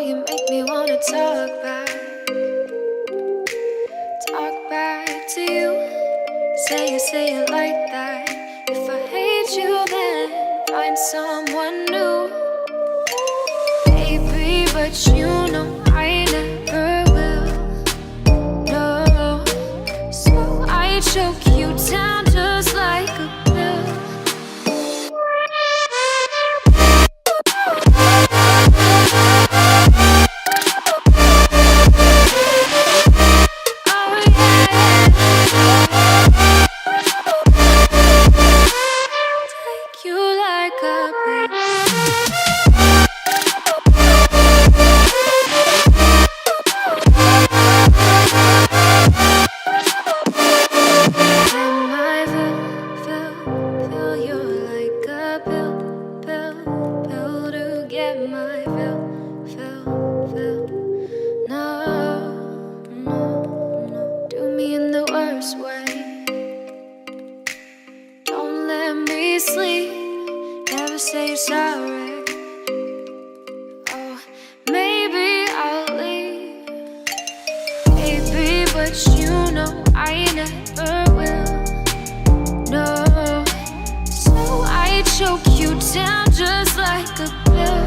you make me wanna talk back to you. Say it like that. If I hate you, then find someone new. Baby, but you know I never will. No, so I choke you down just like a pill. Sleep, never say you're sorry. Oh, maybe I'll leave, baby, but you know I never will. No, so I choke you down just like a pill.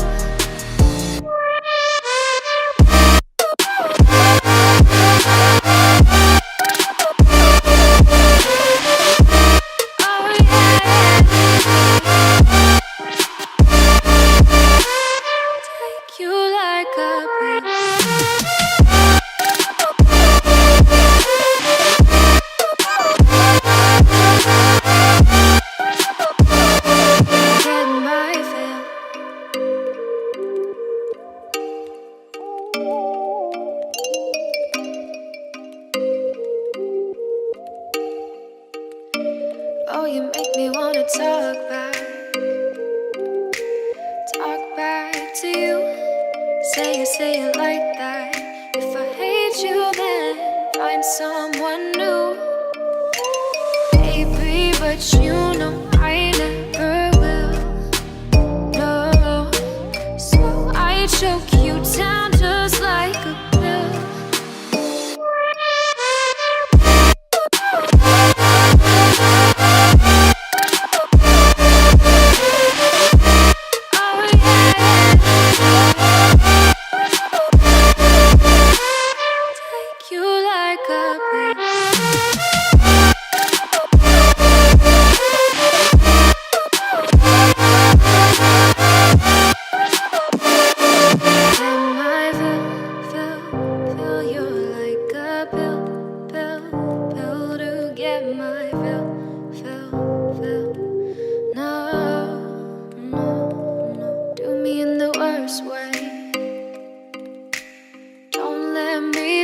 Oh, you make me wanna talk back to you. Say it like that. If I hate you, then find someone new. Baby, but you know I never will. No, so I choke you down just like a pill.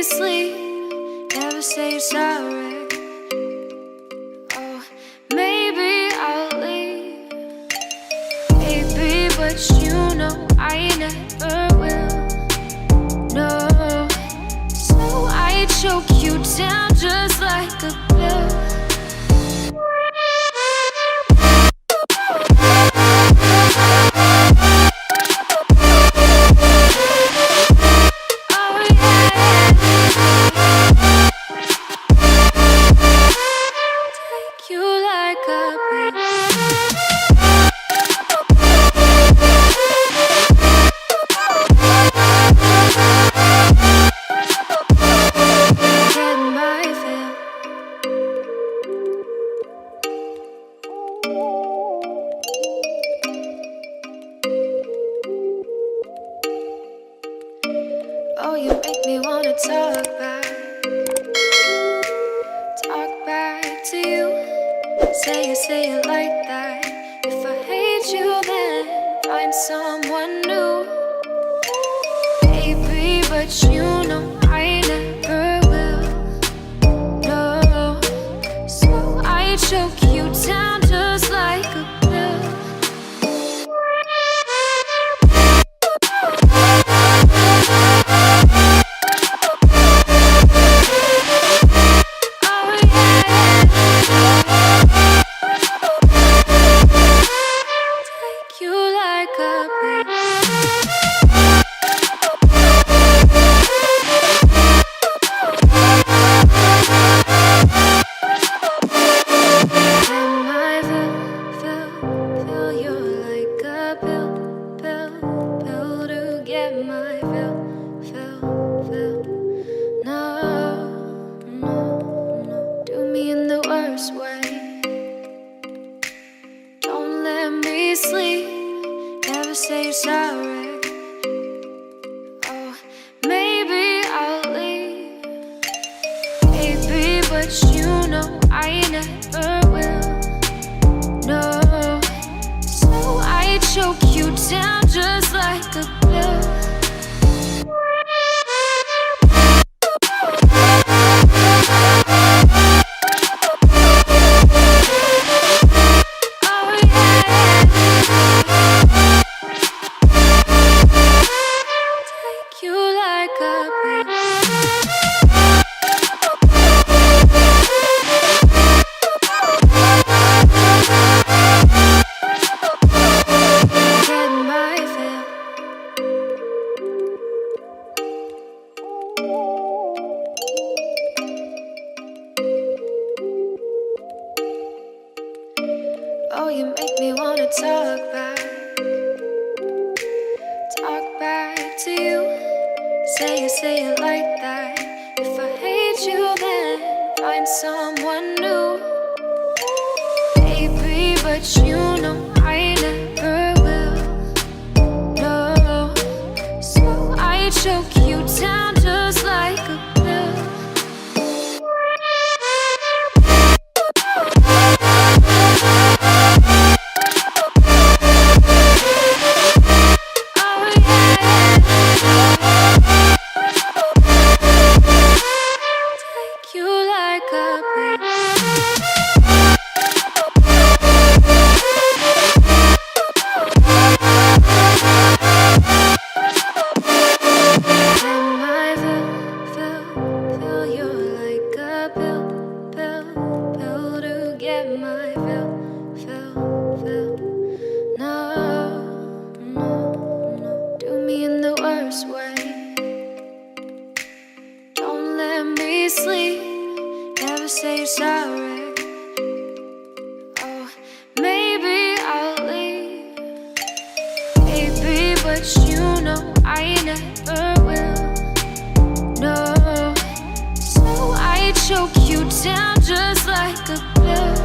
Sleep, never say you're sorry. Oh, maybe I'll leave, baby, but you know I never will. No, so I choke you down just like a pill. Oh, you make me wanna talk back to you. Say it like that. If I hate you, then find someone new. Baby, but you know I never will. No, so I choke you down just like a pill. Take you like a pill. say sorry. Oh, maybe I'll leave, baby, but you know I never will. No, so I choke you down just like a pill. Oh, you make me wanna talk back to you. Say it like that. If I hate you, then find someone new, baby. But you know I never will. No, so I choke you down just like a pill. Sleep, never say sorry. Oh, maybe I'll leave, baby, but you know I never will. No, so I choke you down just like a pill.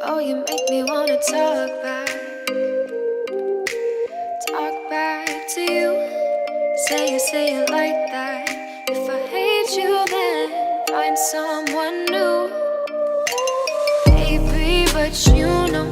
Oh, you make me wanna talk back to you. Say it like that. If I hate you, then find someone new, baby. But you know